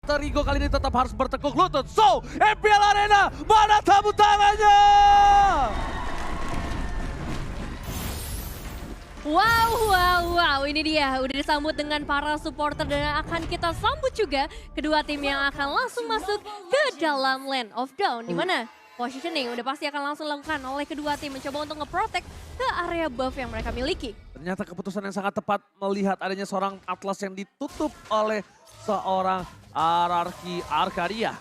Terigo kali ini tetap harus bertekuk lutut. So, MPL Arena, mana tepuk tangannya? Wow, ini dia udah disambut dengan para supporter dan akan kita sambut juga kedua tim yang akan langsung masuk ke dalam Land of Dawn. Dimana positioning udah pasti akan langsung dilakukan oleh kedua tim mencoba untuk nge-protect ke area buff yang mereka miliki. Ternyata keputusan yang sangat tepat melihat adanya seorang Atlas yang ditutup oleh seorang RRQ Arcadia.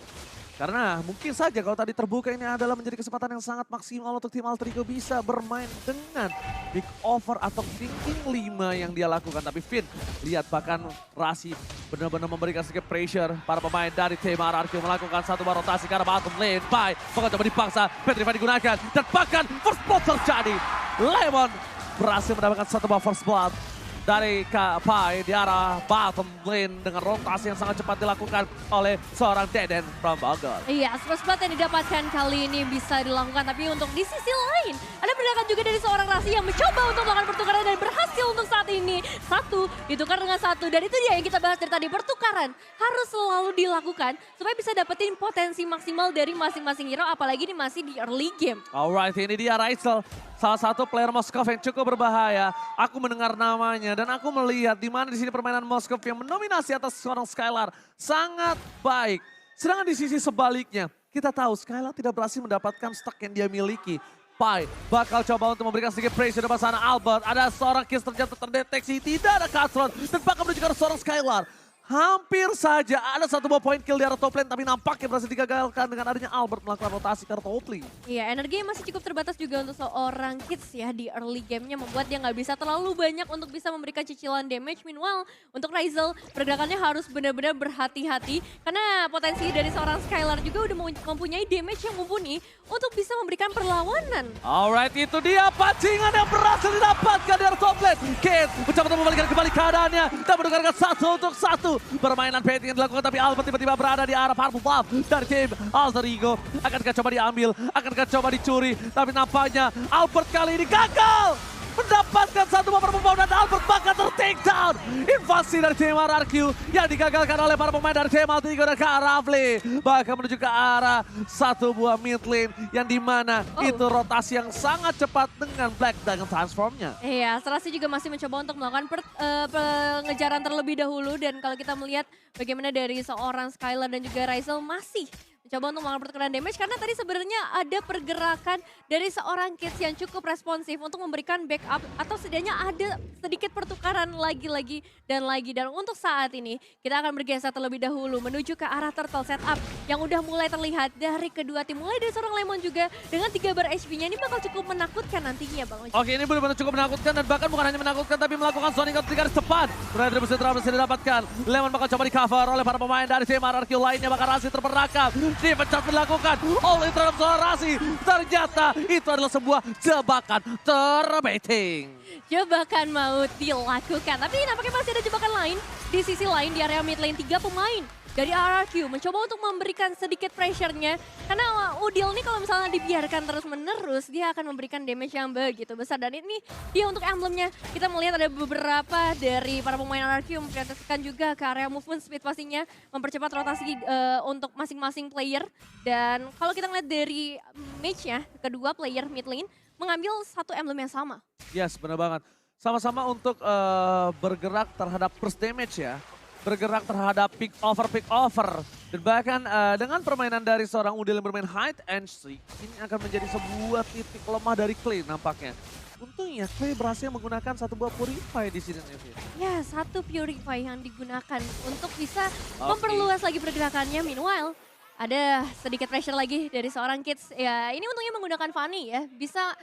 Karena mungkin saja kalau tadi terbuka ini adalah menjadi kesempatan yang sangat maksimal untuk tim Alter Ego bisa bermain dengan big over atau thinking 5 yang dia lakukan. Tapi Finn, lihat bahkan Rasi benar-benar memberikan sedikit pressure para pemain dari tim RRQ melakukan satu bar rotasi karena bottom lane by. Bahkan coba dipaksa, Petrify digunakan dan bahkan first blood terjadi. Lemon berhasil mendapatkan satu bar first blood dari Pai di arah bottom lane dengan rotasi yang sangat cepat dilakukan oleh seorang Deden from Bogor. Iya, first blood yang didapatkan kali ini bisa dilakukan, tapi untuk di sisi lain ada pergerakan juga dari seorang Rasi yang mencoba untuk melakukan pertukaran dan berhasil untuk saat ini. Satu ditukar dengan satu dan itu dia yang kita bahas dari tadi, pertukaran harus selalu dilakukan supaya bisa dapetin potensi maksimal dari masing-masing hero, apalagi ini masih di early game. Alright, ini dia Raisel. Salah satu player Moskov yang cukup berbahaya. Aku mendengar namanya dan aku melihat di mana di sini permainan Moskov yang mendominasi atas seorang Skylar sangat baik. Sedangkan di sisi sebaliknya, kita tahu Skylar tidak berhasil mendapatkan stack yang dia miliki. Pai bakal coba untuk memberikan sedikit pressure depan sana Albert. Ada seorang Kiss ternyata terdeteksi, tidak ada Cutthroat dan bakal menuju ke seorang Skylar. Hampir saja ada satu buah point kill di arah top lane, tapi nampaknya berhasil digagalkan dengan adanya Albert melakukan rotasi ke arah top lane. Iya, energinya masih cukup terbatas juga untuk seorang Kids ya di early gamenya, membuat dia nggak bisa terlalu banyak untuk bisa memberikan cicilan damage. Meanwhile, untuk Raisel pergerakannya harus benar-benar berhati-hati karena potensi dari seorang Skylar juga udah mempunyai damage yang mumpuni untuk bisa memberikan perlawanan. Alright, itu dia pancingan yang berhasil didapatkan di arah top lane. Kids mencoba untuk membalikan kembali keadaannya dan menukarkan 1-1. Permainan baiting yang dilakukan tapi Albert tiba-tiba berada di arah purple buff dari tim Alter Ego. Akankah coba diambil, akankah coba dicuri, tapi nampaknya Albert kali ini gagal mendapatkan satu purple buff dan Albert bakal ter-take down. Invasi dari tim RRQ yang digagalkan oleh para pemain dari tim Alter Ego dan Kak Rafli. Bahkan menuju ke arah satu buah mid lane yang dimana itu rotasi yang sangat cepat dengan Black dengan transformnya. Iya, Serasi juga masih mencoba untuk melakukan pengejaran terlebih dahulu dan kalau kita melihat bagaimana dari seorang Skylar dan juga Raisel masih mencoba untuk melakukan pertukaran damage karena tadi sebenarnya ada pergerakan dari seorang Kids yang cukup responsif untuk memberikan backup atau setidaknya ada sedikit pertukaran lagi dan untuk saat ini kita akan bergeser terlebih dahulu menuju ke arah turtle setup yang udah mulai terlihat dari kedua tim, mulai dari seorang Lemon juga dengan 3 bar HP-nya. Ini bakal cukup menakutkan nantinya Bang Oji. Oke, ini benar-benar cukup menakutkan dan bahkan bukan hanya menakutkan tapi melakukan zoning out garis depan. Retribusi berhasil didapatkan. Lemon bakal coba di cover oleh para pemain dari tim RRQ lainnya, bakal Rasi terperangkap. Dipecat dilakukan oleh terhadap seorang Rasi. Ternyata itu adalah sebuah jebakan terbaiting. Jebakan maut dilakukan, tapi nampaknya masih ada jebakan lain. Di sisi lain di area mid lane 3 pemain dari RRQ mencoba untuk memberikan sedikit pressure-nya. Karena Udil ini kalau misalnya dibiarkan terus-menerus, dia akan memberikan damage yang begitu besar. Dan ini dia untuk emblemnya. Kita melihat ada beberapa dari para pemain RRQ memprioritaskan juga ke area movement speed pastinya. Mempercepat rotasi untuk masing-masing player. Dan kalau kita melihat dari match-nya, kedua player mid lane mengambil satu emblem yang sama. Yes, benar banget. Sama-sama untuk bergerak terhadap first damage ya. Bergerak terhadap pick over. Dan bahkan dengan permainan dari seorang Udil yang bermain hide and seek, ini akan menjadi sebuah titik lemah dari Clay nampaknya. Untungnya Clay berhasil menggunakan satu buah Purify di sini. Ya, satu Purify yang digunakan untuk bisa memperluas lagi pergerakannya. Meanwhile, ada sedikit pressure lagi dari seorang Kids. Ya, ini untungnya menggunakan Fanny ya. Bisa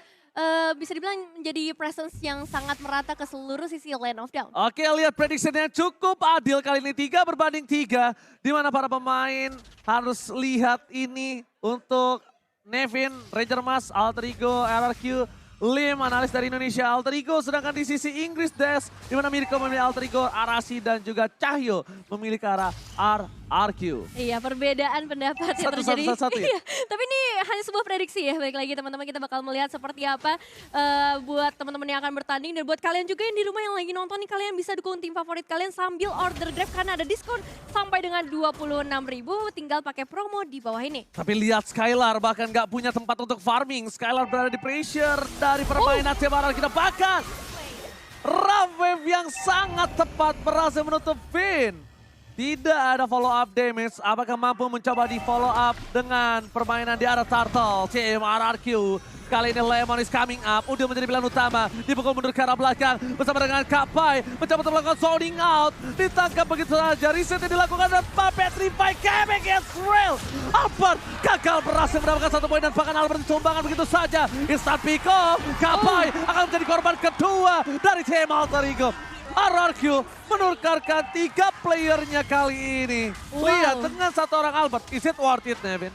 dibilang menjadi presence yang sangat merata ke seluruh sisi Land of Dawn. Oke, lihat prediksinya cukup adil kali ini 3 berbanding 3. Di mana para pemain harus lihat ini untuk Nevin, Ranger Mas, Alter Ego, RRQ, Lim, analis dari Indonesia Alter Ego. Sedangkan di sisi Inggris Des, di mana Mirko memilih Alter Ego, Arasi dan juga Cahyo memilih ke arah RQ. Iya, perbedaan pendapat yang terjadi. Satu ya? Iya, tapi ini hanya sebuah prediksi ya. Balik lagi teman-teman, kita bakal melihat seperti apa buat teman-teman yang akan bertanding. Dan buat kalian juga yang di rumah yang lagi nonton nih, kalian bisa dukung tim favorit kalian sambil order Grab karena ada diskon sampai dengan 26.000. Tinggal pakai promo di bawah ini. Tapi lihat Skylar bahkan nggak punya tempat untuk farming. Skylar berada di pressure dari permainan tim RRQ. Bahkan Ravwave yang sangat tepat berhasil menutup Vin. Tidak ada follow up damage. Apakah mampu mencoba di follow up dengan permainan di arah Turtle? Tim RRQ. Kali ini Lemon is coming up. Udah menjadi pilihan utama. Dipukul mundur ke arah belakang. Bersama dengan Kapai. Mencoba untuk melakukan zoning out. Ditangkap begitu saja. Reset yang dilakukan dan Petrify Quebec Israel. Albert gagal berhasil mendapatkan 1 poin. Dan bahkan Albert ditumbangkan begitu saja. Instant pick off. Kapai akan menjadi korban kedua dari tim Alter Ego. RRQ menukarkan 3 playernya kali ini. Wow. Lihat dengan 1 orang Albert. Is it worth it, Nevin?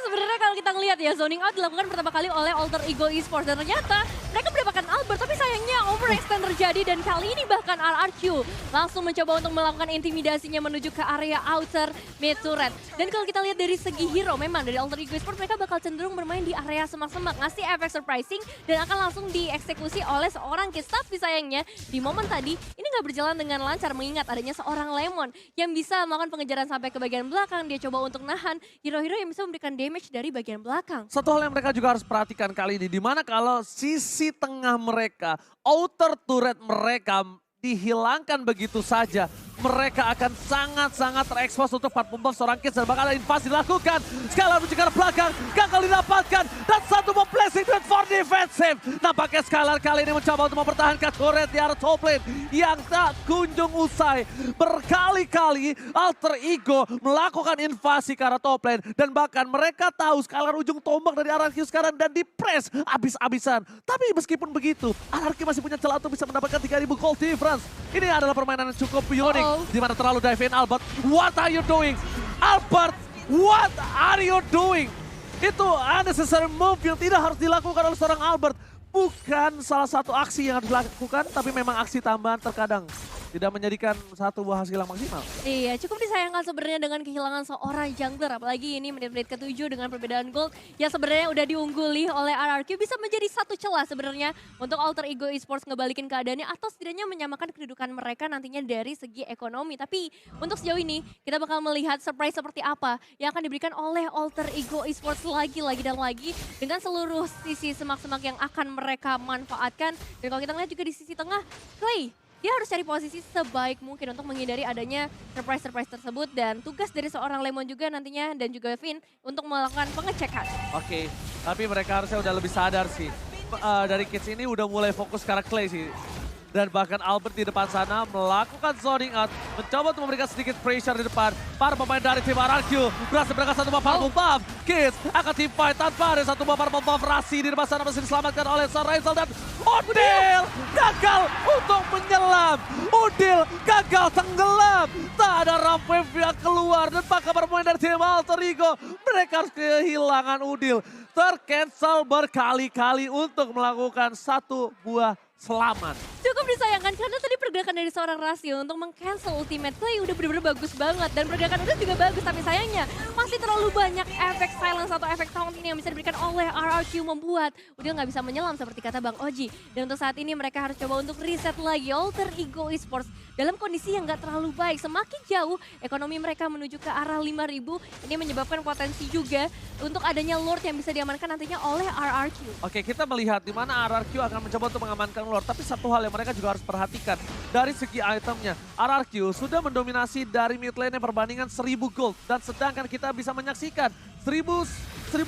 Sebenarnya kalau kita ngelihat ya, zoning out dilakukan pertama kali oleh Alter Ego Esports. Dan ternyata mereka mendapatkan Albert, tapi sayangnya overextend terjadi. Dan kali ini bahkan RRQ langsung mencoba untuk melakukan intimidasinya menuju ke area outer mid turret. Dan kalau kita lihat dari segi hero, memang dari Alter Ego Esports mereka bakal cenderung bermain di area semak-semak. Ngasih efek surprising dan akan langsung dieksekusi oleh seorang Kids. Tapi sayangnya di momen tadi, ini nggak berjalan dengan lancar mengingat adanya seorang Lemon yang bisa melakukan pengejaran sampai ke bagian belakang. Dia coba untuk nahan hero-hero yang bisa memberikan damage dari bagian belakang. Satu hal yang mereka juga harus perhatikan kali ini, dimana kalau sisi tengah mereka, outer turret mereka dihilangkan begitu saja, mereka akan sangat-sangat terekspos untuk part buff seorang Kids dan bakal ada invasi dilakukan. Skylar menuju ke belakang, gagal didapatkan dan 1 more blessing duet for defensive. Nampaknya Skylar kali ini mencoba untuk mempertahankan turret di arah top lane yang tak kunjung usai. Berkali-kali Alter Ego melakukan invasi ke arah top lane dan bahkan mereka tahu Skylar ujung tombak dari RRQ sekarang dan di-press abis-abisan. Tapi meskipun begitu, RRQ masih punya celah untuk bisa mendapatkan 3.000 gold difference. Ini adalah permainan yang cukup unik. Di mana terlalu dive in Albert. What are you doing? Albert, what are you doing? Itu unnecessary move yang tidak harus dilakukan oleh seorang Albert. Bukan salah satu aksi yang harus dilakukan, tapi memang aksi tambahan terkadang tidak menjadikan satu buah hasil yang maksimal. Iya, cukup disayangkan sebenarnya dengan kehilangan seorang jungler. Apalagi ini menit-menit ke-7 dengan perbedaan gold yang sebenarnya udah diungguli oleh RRQ. Bisa menjadi satu celah sebenarnya untuk Alter Ego Esports ngebalikin keadaannya atau setidaknya menyamakan kedudukan mereka nantinya dari segi ekonomi. Tapi untuk sejauh ini kita bakal melihat surprise seperti apa yang akan diberikan oleh Alter Ego Esports lagi dan lagi dengan seluruh sisi semak-semak yang akan mereka manfaatkan. Dan kalau kita lihat juga di sisi tengah, Clay, dia harus cari posisi sebaik mungkin untuk menghindari adanya surprise-surprise tersebut. Dan tugas dari seorang Lemon juga nantinya dan juga Vin untuk melakukan pengecekan. Oke, tapi mereka harusnya udah lebih sadar sih. Dari Kids ini udah mulai fokus ke arah Clay sih. Dan bahkan Albert di depan sana melakukan zoning out. Mencoba untuk memberikan sedikit pressure di depan. Para pemain dari tim RRQ berhasil berangkat 1 powerful buff. Kids akan team fight tanpa ada 1 powerful buff. Rasi di depan sana masih diselamatkan oleh Raisel dan Udil gagal untuk menyelam. Udil gagal tenggelam. Tak ada Ravwave yang keluar dan bahkan pemain dari tim Alter Ego mereka harus kehilangan Udil. Tercancel berkali-kali untuk melakukan 1 buah selamat. Cukup disayangkan karena tadi pergerakan dari seorang Rasio untuk meng-cancel ultimate Clay udah bener-bener bagus banget. Dan pergerakan udah juga bagus, tapi sayangnya masih terlalu banyak efek silence atau efek taunt ini yang bisa diberikan oleh RRQ membuat udah nggak bisa menyelam seperti kata Bang Oji. Dan untuk saat ini mereka harus coba untuk reset lagi Alter Ego Esports dalam kondisi yang nggak terlalu baik. Semakin jauh ekonomi mereka menuju ke arah 5.000, ini menyebabkan potensi juga untuk adanya Lord yang bisa diamankan nantinya oleh RRQ. Oke, kita melihat di mana RRQ akan mencoba untuk mengamankan Lord. Tapi satu hal yang mereka juga harus perhatikan dari segi itemnya. RRQ sudah mendominasi dari mid lane yang perbandingan 1000 gold. Dan sedangkan kita bisa menyaksikan 1000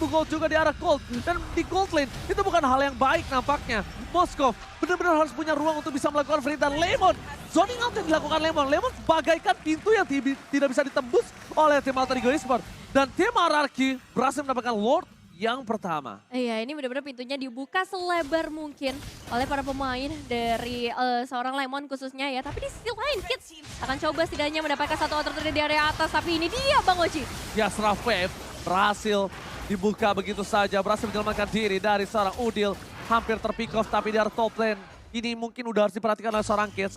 gold juga di arah gold. Dan di gold lane itu bukan hal yang baik nampaknya. Moskov benar-benar harus punya ruang untuk bisa melakukan free dan Lemon. Zoning out yang dilakukan Lemon. Lemon bagaikan pintu yang tidak bisa ditembus oleh tim Alter Ego Esports. Dan tim RRQ berhasil mendapatkan Lord yang pertama. Iya, ini benar-benar pintunya dibuka selebar mungkin oleh para pemain dari seorang Lemon khususnya ya. Tapi di sisi lain, Kids akan coba setidaknya mendapatkan 1 outer di area atas. Tapi ini dia Bang Oji. Ya, Ravwave berhasil dibuka begitu saja. Berhasil menyelamatkan diri dari seorang Udil. Hampir terpick off tapi di arah top lane. Ini mungkin udah harus diperhatikan oleh seorang Kids.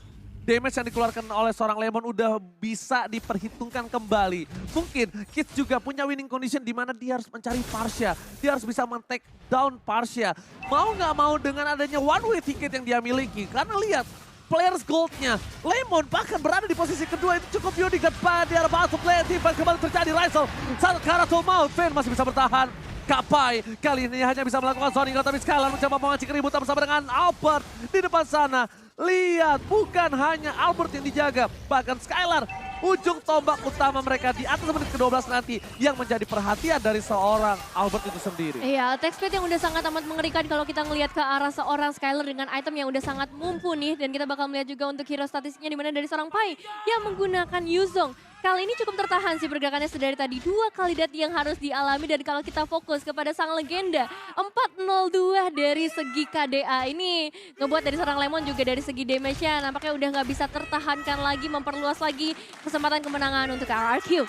damage yang dikeluarkan oleh seorang Lemon udah bisa diperhitungkan kembali. Mungkin Kids juga punya winning condition di mana dia harus mencari Parsha. Dia harus bisa men-take down Parsha. Mau nggak mau dengan adanya one way ticket yang dia miliki. Karena lihat, players goldnya, Lemon bahkan berada di posisi kedua itu cukup unique pada arah bottom lane. Tiba kembali terjadi Rizal, satu ke arah Maut, Fen masih bisa bertahan. Kapai kali ini hanya bisa melakukan zoning, tapi Skylar mencoba memancing keributan bersama dengan Albert di depan sana. Lihat, bukan hanya Albert yang dijaga, bahkan Skylar, ujung tombak utama mereka di atas menit ke-12 nanti yang menjadi perhatian dari seorang Albert itu sendiri. Iya, attack speed yang udah sangat amat mengerikan kalau kita ngelihat ke arah seorang Skylar dengan item yang udah sangat mumpuni. Dan kita bakal melihat juga untuk hero statistiknya di mana dari seorang Pai yang menggunakan Yuzong. Kali ini cukup tertahan sih pergerakannya sedari tadi. 2 kali death yang harus dialami dan kalau kita fokus kepada sang legenda 402 dari segi KDA ini ngebuat dari seorang Lemon juga dari segi damage-nya nampaknya udah nggak bisa tertahankan lagi, memperluas lagi kesempatan kemenangan untuk RRQ.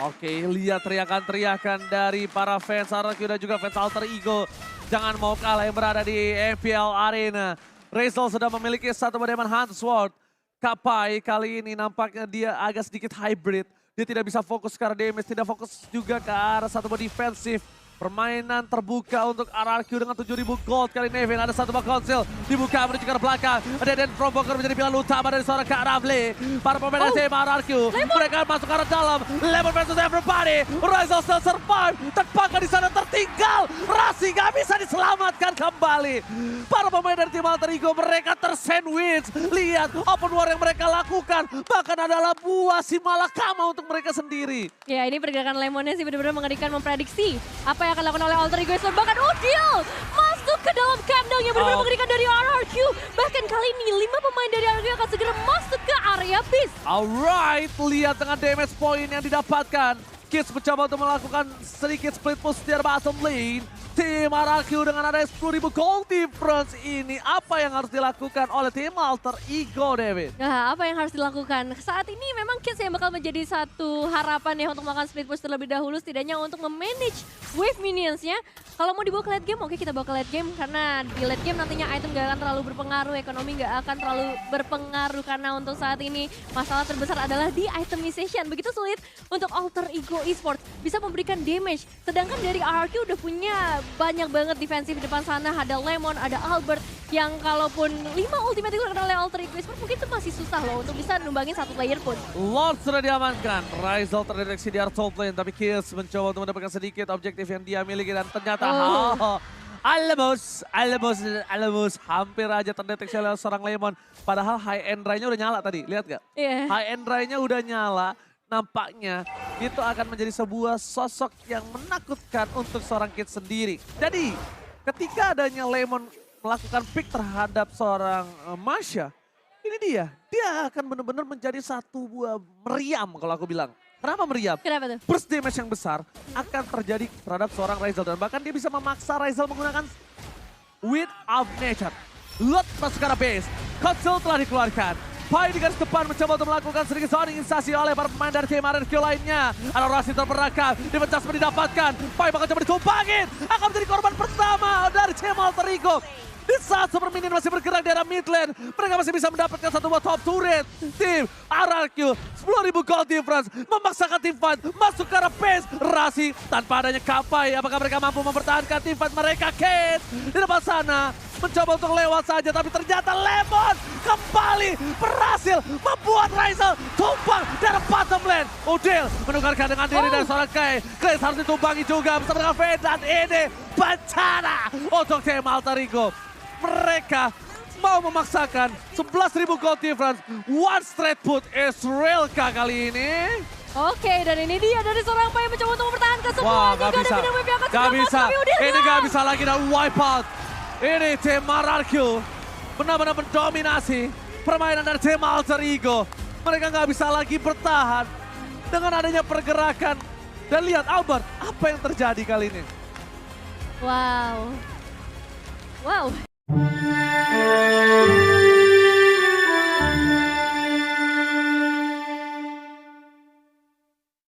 Oke, lihat teriakan-teriakan dari para fans RRQ dan juga fans Alter Ego. Jangan mau kalah yang berada di MPL Arena. Rizal sudah memiliki satu Diamond Hunt Sword. Kapai kali ini nampaknya dia agak sedikit hybrid. Dia tidak bisa fokus ke arah damage, tidak fokus juga ke arah satu defensif. Permainan terbuka untuk RRQ dengan 7.000 gold kali ini. Ada satu bak konsil dibuka menuju ke arah belakang. Ada Dan Provoker menjadi pilihan utama dari seorang Kak Rafli. Para pemain dari tim RRQ. Mereka masuk ke arah dalam. Lemon versus everybody. Rizal still survive. Terpakai di sana tertinggal. Rasi gak bisa diselamatkan kembali. Para pemain dari tim Alter Ego mereka tersandwich. Lihat open war yang mereka lakukan. Bahkan adalah buah si malakama untuk mereka sendiri. Ya ini pergerakan Lemonnya sih benar-benar mengerikan memprediksi apa yang akan dilakukan oleh Alter Ego. Bahkan Udil masuk ke dalam kandang yang benar-benar mengerikan dari RRQ. Bahkan kali ini 5 pemain dari RRQ akan segera masuk ke area Beast. Alright, lihat dengan damage point yang didapatkan. Kids mencoba untuk melakukan sedikit split push di bottom lane. Tim RRQ dengan ada 10.000 gold difference ini. Apa yang harus dilakukan oleh tim Alter Ego, David? Nah, apa yang harus dilakukan? Saat ini memang Kids yang bakal menjadi satu harapan ya untuk melakukan split push terlebih dahulu. Setidaknya untuk memanage wave minionsnya. Kalau mau dibawa ke late game, oke kita bawa ke late game. Karena di late game nantinya item gak akan terlalu berpengaruh. Ekonomi gak akan terlalu berpengaruh. Karena untuk saat ini masalah terbesar adalah di itemization. Begitu sulit untuk Alter Ego Esports bisa memberikan damage. Sedangkan dari RRQ udah punya banyak banget defensif di depan sana. Ada Lemon, ada Albert. Yang kalaupun 5 ultimate dikeluarkan oleh Alter Ego Esports mungkin itu masih susah loh untuk bisa numbangin satu player pun. Lord sudah diamankan. Rizal terdeteksi di area top lane. Tapi Kills mencoba untuk mendapatkan sedikit objektif yang dia miliki. Dan ternyata Alamos hampir aja terdeteksi oleh seorang Lemon. Padahal high end ray-nya udah nyala tadi. Lihat gak? Yeah. High end ray-nya udah nyala. Nampaknya itu akan menjadi sebuah sosok yang menakutkan untuk seorang Kids sendiri. Jadi ketika adanya Lemon melakukan pick terhadap seorang Masha, ini dia akan benar-benar menjadi satu buah meriam kalau aku bilang. Kenapa meriam? Kenapa tuh? Burst damage yang besar akan terjadi terhadap seorang Rizal. Dan bahkan dia bisa memaksa Rizal menggunakan Wind of Nature. Lot masuk ke arah base. Konsol telah dikeluarkan. Pai di garis depan mencoba untuk melakukan sedikit zoning instasi oleh para pemain dari tim RRQ lainnya. Ada Rasi terperangkap, defense didapatkan. Pai bakal coba ditumpangin. Akan menjadi korban pertama dari tim Alter Ego. Di saat Super Minion masih bergerak di arah mid lane, mereka masih bisa mendapatkan satu buah top turret. Tim RRQ 10.000 gold difference memaksakan tim fight masuk ke arah base. Rasi tanpa adanya Kapai, apakah mereka mampu mempertahankan tim fight mereka? Kate di depan sana mencoba untuk lewat saja, tapi ternyata Lemon kembali berhasil membuat Rizal tumbang dari bottom lane. Udil menukarkan dengan diri dari seorang Clay. Clay harus ditumbangi juga bersama dengan Fade, dan ini bencana untuk tim Alter Ego. Mereka mau memaksakan 11.000 gold difference. One straight put Israelka kali ini. Oke, dan ini dia dari seorang Pai yang mencoba untuk mempertahankan Wah, semuanya. gak bisa. Gak bisa. Ini gak bisa lagi dan wipe out. Ini tim RRQ benar-benar mendominasi permainan dari tim Alter Ego. Mereka gak bisa lagi bertahan dengan adanya pergerakan. Dan lihat Albert, apa yang terjadi kali ini? Wow. Wow.